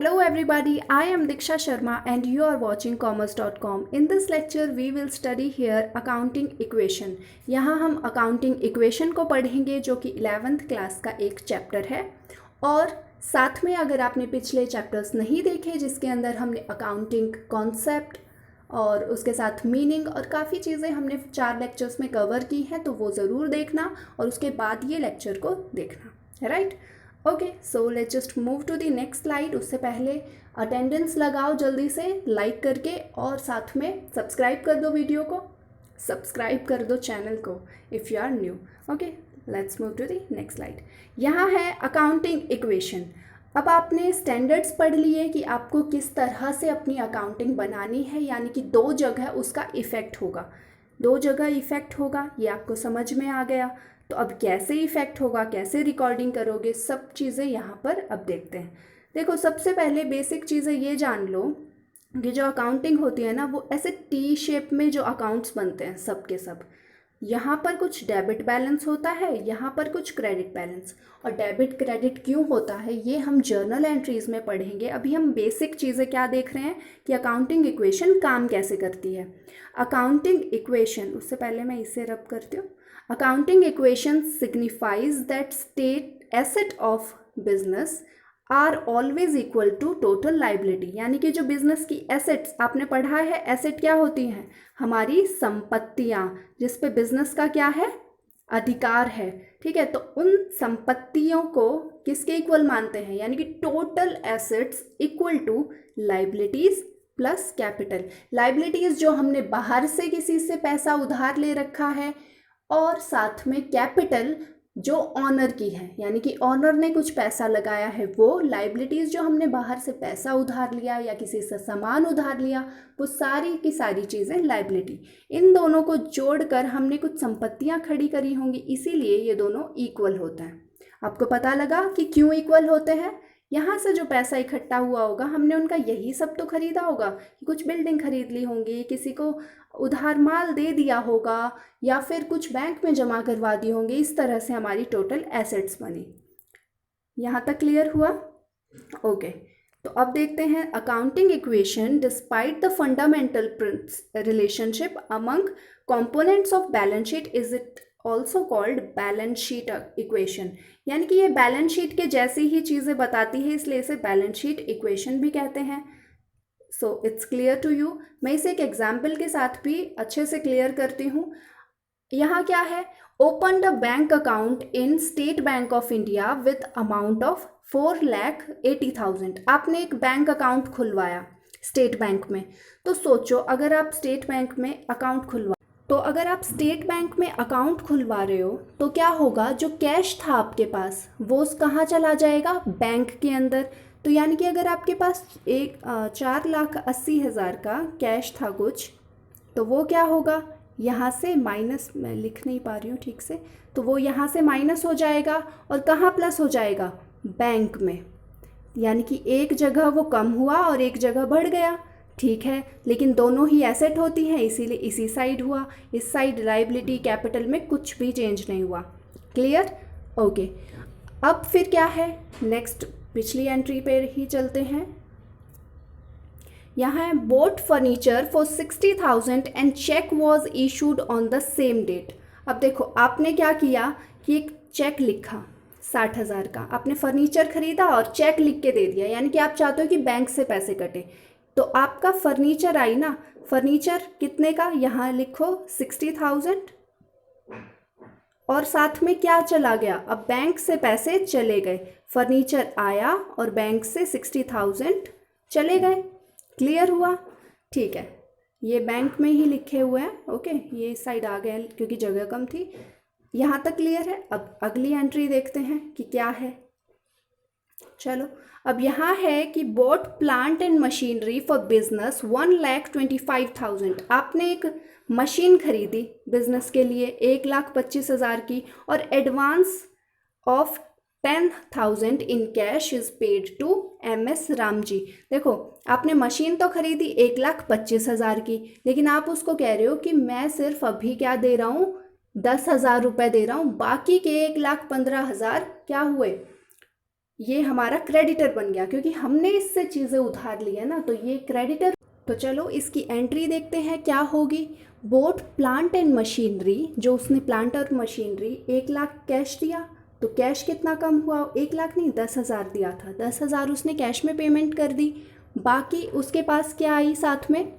Hello everybody, I am Diksha Sharma and you are watching commerce.com. In this lecture we will study here accounting equation. यहाँ हम accounting equation को पढ़ेंगे जो कि 11th class का एक चैप्टर है और साथ में अगर आपने पिछले चैप्टर्स नहीं देखे जिसके अंदर हमने अकाउंटिंग कॉन्सेप्ट और उसके साथ मीनिंग और काफ़ी चीज़ें हमने 4 लेक्चर्स में कवर की हैं तो वो ज़रूर देखना और उसके बाद ये लेक्चर को देखना, right? Okay, so let's just move to the next slide. उससे पहले अटेंडेंस लगाओ जल्दी से लाइक करके और साथ में सब्सक्राइब कर दो वीडियो को, सब्सक्राइब कर दो चैनल को if you are new. Okay, let's move to the next slide. यहाँ है अकाउंटिंग इक्वेशन। अब आपने स्टैंडर्ड्स पढ़ लिए कि आपको किस तरह से अपनी अकाउंटिंग बनानी है, यानी कि 2 जगह उसका इफ़ेक्ट होगा, 2 जगह इफ़ेक्ट होगा, ये आपको समझ में आ गया। तो अब कैसे इफ़ेक्ट होगा, कैसे रिकॉर्डिंग करोगे, सब चीज़ें यहाँ पर अब देखते हैं। देखो, सबसे पहले बेसिक चीज़ें ये जान लो कि जो अकाउंटिंग होती है ना वो ऐसे टी शेप में जो अकाउंट्स बनते हैं सब के सब, यहाँ पर कुछ डेबिट बैलेंस होता है, यहाँ पर कुछ क्रेडिट बैलेंस। और डेबिट क्रेडिट क्यों होता है ये हम जर्नल एंट्रीज़ में पढ़ेंगे। अभी हम बेसिक चीज़ें क्या देख रहे हैं कि अकाउंटिंग इक्वेशन काम कैसे करती है। अकाउंटिंग इक्वेशन, उससे पहले मैं इसे रब करती हूँ। Accounting equation signifies that state asset of business are always equal to total liability, यानी कि जो बिजनेस की एसेट्स आपने पढ़ा है, एसेट क्या होती हैं? हमारी संपत्तियां जिस पे बिजनेस का क्या है, अधिकार है। ठीक है, तो उन संपत्तियों को किसके इक्वल मानते हैं, यानी कि total assets equal to liabilities plus capital. Liabilities जो हमने बाहर से किसी से पैसा उधार ले रखा है और साथ में कैपिटल जो ऑनर की है, यानी कि ऑनर ने कुछ पैसा लगाया है, वो लाइबिलिटीज़ जो हमने बाहर से पैसा उधार लिया या किसी से सामान उधार लिया, वो सारी की सारी चीज़ें लाइबिलिटी। इन दोनों को जोड़कर हमने कुछ संपत्तियां खड़ी करी होंगी, इसीलिए ये दोनों इक्वल होते हैं। आपको पता लगा कि क्यों इक्वल होते हैं? यहाँ से जो पैसा इकट्ठा हुआ होगा हमने उनका यही सब तो खरीदा होगा, कुछ बिल्डिंग खरीद ली होंगी, किसी को उधार माल दे दिया होगा या फिर कुछ बैंक में जमा करवा दी होंगी। इस तरह से हमारी टोटल एसेट्स बनी। यहाँ तक क्लियर हुआ? ओके, तो अब देखते हैं accounting equation despite the fundamental relationship among components of balance sheet is it also called balance sheet equation, यानी कि ये बैलेंस शीट के जैसी ही चीज़ें बताती है, इसलिए इसे बैलेंस शीट इक्वेशन भी कहते हैं। So it's clear to you. मैं इसे एक एग्जाम्पल के साथ भी अच्छे से क्लियर करती हूँ। यहाँ क्या है? Open the bank account in state bank of India with amount of 4,80,000। आपने एक बैंक अकाउंट खुलवाया स्टेट बैंक में। तो सोचो, अगर आप स्टेट बैंक में अकाउंट खुलवा रहे हो तो क्या होगा? जो कैश था आपके पास वो कहाँ चला जाएगा? बैंक के अंदर। तो यानी कि अगर आपके पास 4,80,000 का कैश था कुछ, तो वो क्या होगा? यहाँ से माइनस, मैं लिख नहीं पा रही हूँ ठीक से, तो वो यहाँ से माइनस हो जाएगा और कहाँ प्लस हो जाएगा? बैंक में। यानी कि एक जगह वो कम हुआ और एक जगह बढ़ गया। ठीक है, लेकिन दोनों ही एसेट होती हैं, इसीलिए इसी साइड हुआ। इस साइड लाइबिलिटी कैपिटल में कुछ भी चेंज नहीं हुआ। क्लियर? ओके, अब फिर क्या है? नेक्स्ट पिछली एंट्री पे ही चलते हैं। यहाँ है bought furniture for 60,000 and cheque was issued on the same date. अब देखो, आपने क्या किया कि एक चेक लिखा 60,000 का, आपने फर्नीचर खरीदा और चेक लिख के दे दिया, यानी कि आप चाहते हो कि बैंक से पैसे कटे। तो आपका फर्नीचर आई ना, फर्नीचर कितने का? यहाँ लिखो 60,000 और साथ में क्या चला गया? अब बैंक से पैसे चले गए, फर्नीचर आया और बैंक से 60,000 चले गए। क्लियर हुआ? ठीक है, ये बैंक में ही लिखे हुए हैं। ओके, ये इस साइड आ गए क्योंकि जगह कम थी। यहाँ तक क्लियर है? अब अगली एंट्री देखते हैं कि क्या है। चलो, अब यहाँ है कि boat plant and machinery for business 1,25,000। आपने एक मशीन खरीदी बिजनेस के लिए 1,25,000 की और advance of 10,000 in cash is paid to MS Ram ji. देखो, आपने मशीन तो खरीदी 1,25,000 की, लेकिन आप उसको कह रहे हो कि मैं सिर्फ अभी क्या दे रहा हूँ, 10,000 रुपये दे रहा हूँ, बाकी के 1,15,000 क्या हुए? ये हमारा क्रेडिटर बन गया क्योंकि हमने इससे चीज़ें उधार ली है ना, तो ये क्रेडिटर। तो चलो इसकी एंट्री देखते हैं क्या होगी। बोट प्लांट एंड मशीनरी, जो उसने प्लांट और मशीनरी 1,00,000 कैश दिया, तो कैश कितना कम हुआ, 1,00,000 नहीं 10,000 दिया था, 10,000 उसने कैश में पेमेंट कर दी। बाकी उसके पास क्या आई साथ में,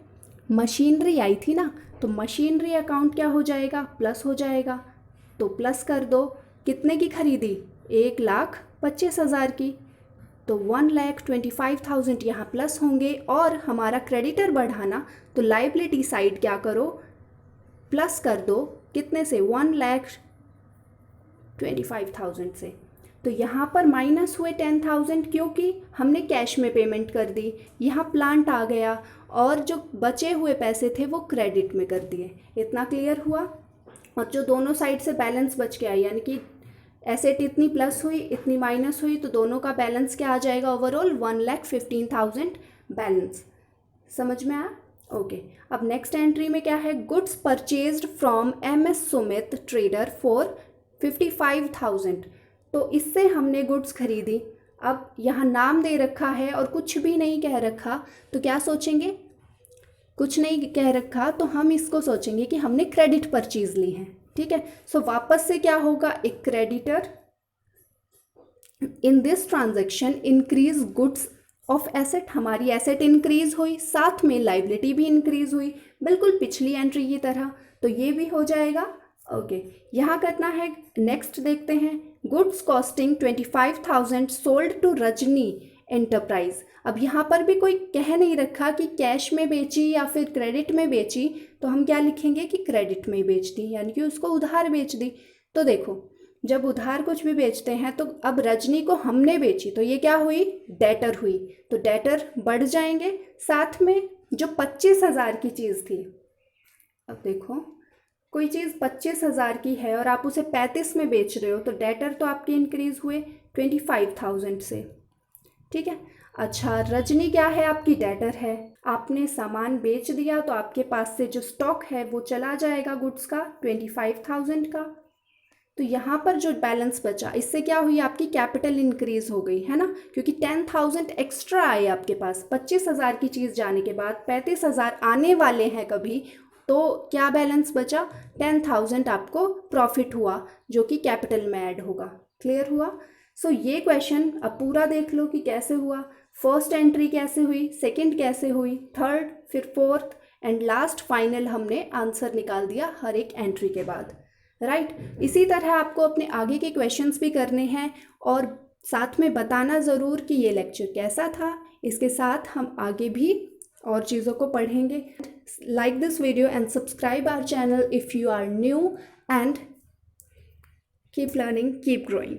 मशीनरी आई थी ना, तो मशीनरी अकाउंट क्या हो जाएगा, प्लस हो जाएगा। तो प्लस कर दो, कितने की खरीदी, 1,25,000 की, तो 1,25,000 यहाँ प्लस होंगे। और हमारा क्रेडिटर बढ़ाना, तो लाइबिलिटी साइड क्या करो, प्लस कर दो, कितने से, 1,25,000 से। तो यहाँ पर माइनस हुए 10,000 क्योंकि हमने कैश में पेमेंट कर दी, यहाँ प्लांट आ गया और जो बचे हुए पैसे थे वो क्रेडिट में कर दिए। इतना क्लियर हुआ। और जो दोनों साइड से बैलेंस बच गया, यानी कि एसेट इतनी प्लस हुई इतनी माइनस हुई, तो दोनों का बैलेंस क्या आ जाएगा, ओवरऑल 1,15,000 बैलेंस। समझ में आया? ओके। अब नेक्स्ट एंट्री में क्या है, goods purchased from MS Sumit trader for 55,000। तो इससे हमने गुड्स खरीदी। अब यहाँ नाम दे रखा है और कुछ भी नहीं कह रखा, तो क्या सोचेंगे, कुछ नहीं कह रखा तो हम इसको सोचेंगे कि हमने क्रेडिट परचेज ली है। ठीक है, सो वापस से क्या होगा, एक creditor in this transaction increase goods of asset, हमारी एसेट इंक्रीज हुई, साथ में लाइबिलिटी भी इंक्रीज हुई, बिल्कुल पिछली एंट्री की तरह। तो ये भी हो जाएगा। ओके, यहाँ करना है। नेक्स्ट देखते हैं, goods costing 25,000 sold to Rajni enterprise. अब यहाँ पर भी कोई कह नहीं रखा कि कैश में बेची या फिर क्रेडिट में बेची, तो हम क्या लिखेंगे कि क्रेडिट में बेच दी, यानी कि उसको उधार बेच दी। तो देखो, जब उधार कुछ भी बेचते हैं तो अब रजनी को हमने बेची, तो ये क्या हुई, डेटर हुई, तो डेटर बढ़ जाएंगे। साथ में जो 25,000 की चीज़ थी, अब देखो कोई चीज़ 25,000 की है और आप उसे 35 में बेच रहे हो, तो डेटर तो आपके इंक्रीज हुए 25,000 से। ठीक है। अच्छा, रजनी क्या है, आपकी डेटर है, आपने सामान बेच दिया तो आपके पास से जो स्टॉक है वो चला जाएगा गुड्स का 25,000 का। तो यहाँ पर जो बैलेंस बचा, इससे क्या हुई, आपकी कैपिटल इंक्रीज हो गई है ना, क्योंकि 10,000 एक्स्ट्रा आए आपके पास। 25,000 की चीज़ जाने के बाद 35,000 आने वाले हैं कभी, तो क्या बैलेंस बचा, 10,000 आपको प्रॉफिट हुआ जो कि कैपिटल में ऐड होगा। क्लियर हुआ? सो ये क्वेश्चन अब पूरा देख लो कि कैसे हुआ। फर्स्ट एंट्री कैसे हुई, सेकंड कैसे हुई, थर्ड, फिर फोर्थ एंड लास्ट फाइनल हमने आंसर निकाल दिया हर एक एंट्री के बाद। राइट। इसी तरह आपको अपने आगे के क्वेश्चंस भी करने हैं और साथ में बताना ज़रूर कि ये लेक्चर कैसा था। इसके साथ हम आगे भी और चीज़ों को पढ़ेंगे। Like this video and subscribe our channel if you are new and keep learning, keep growing.